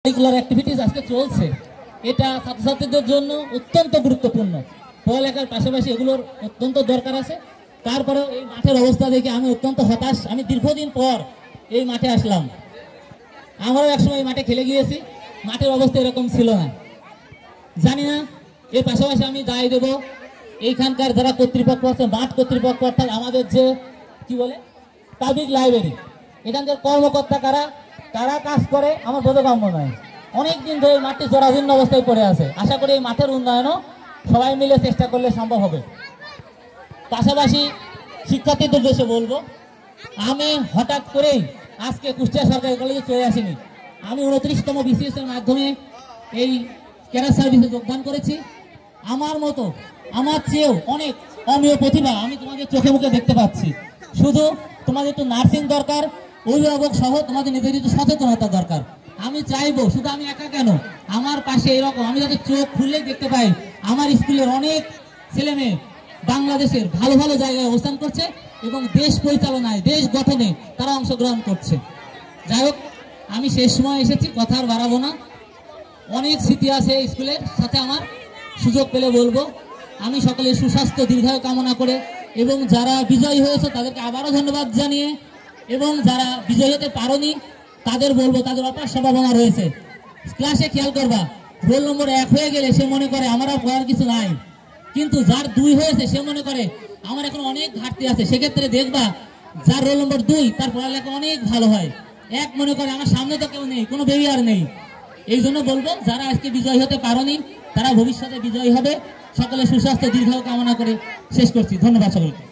Curricular activities আজকে চলছে, এটা ছাত্রছাত্রীদের জন্য অত্যন্ত গুরুত্বপূর্ণ। পড়ালেখার পাশাপাশি এগুলোর অত্যন্ত দরকার আছে। তারপরেও এই মাঠের অবস্থা দেখে আমি অত্যন্ত হতাশ। আমি দীর্ঘদিন পর এই মাঠে আসলাম। আমরাও একসময় এই মাঠে খেলে গিয়েছি, মাঠের অবস্থা এরকম ছিল না। জানি না, এর পাশাপাশি আমি দায় দেব এইখানকার যারা কর্তৃপক্ষ আছে, মাঠ কর্তৃপক্ষ, অর্থাৎ আমাদের যে কি বলে পাবলিক লাইব্রেরি, এখানকার কর্মকর্তা কারা কাজ করে আমার বোধগম্য নয়। অনেকদিন ধরে এই মাঠটি জরাজীর্ণ অবস্থায় পড়ে আছে। আশা করি এই মাঠের উন্নয়নও সবাই মিলে চেষ্টা করলে সম্ভব হবে। পাশাপাশি শিক্ষার্থীদের উদ্দেশ্যে বলবো, আমি হঠাৎ করেই আজকে কুষ্টিয়া সরকারি কলেজে চলে আসিনি। আমি 29তম BCS এর মাধ্যমে এই ক্যাডার সার্ভিসে যোগদান করেছি। আমার মতো, আমার চেয়েও অনেক অমীয় প্রতিভা আমি তোমাদের চোখে মুখে দেখতে পাচ্ছি। শুধু তোমাদের একটু নার্সিং দরকার, অভিভাবক সহ তোমাদের নিজের একটু সচেতনতা দরকার। আমি চাইবো, শুধু আমি একা কেন, আমার পাশে এরকম আমি যাতে চোখ খুললেই দেখতে পাই আমার স্কুলের অনেক ছেলে মেয়ে বাংলাদেশের ভালো ভালো জায়গায় অবস্থান করছে এবং দেশ পরিচালনায়, দেশ গঠনে তারা অংশগ্রহণ করছে। যাই হোক, আমি শেষ সময় এসেছি, কথা আর বাড়াবো না। অনেক স্মৃতি আছে স্কুলের সাথে আমার, সুযোগ পেলে বলবো। আমি সকলের সুস্বাস্থ্য দীর্ঘায়ু কামনা করে এবং যারা বিজয়ী হয়েছে তাদেরকে আবারও ধন্যবাদ জানিয়ে, এবং যারা বিজয়ী হতে পারোনি তাদের বলবো তাদের অপার সম্ভাবনা রয়েছে। ক্লাসে খেয়াল করবা, রোল নম্বর 1 হয়ে গেলে সে মনে করে আমার আর পড়ার কিছু নাই, কিন্তু যার 2 হয়েছে সে মনে করে আমার এখন অনেক ঘাটতি আছে। সেক্ষেত্রে দেখবা যার রোল নম্বর 2 তার পড়ালেখা অনেক ভালো হয়। 1 মনে করে আমার সামনে তো কেউ নেই, কোনো বেরিয়ার নেই। এই জন্য বলবো, যারা আজকে বিজয়ী হতে পারোনি তারা ভবিষ্যতে বিজয়ী হবে। সকলে সুস্বাস্থ্য দীর্ঘায়ু কামনা করে শেষ করছি। ধন্যবাদ সকলকে।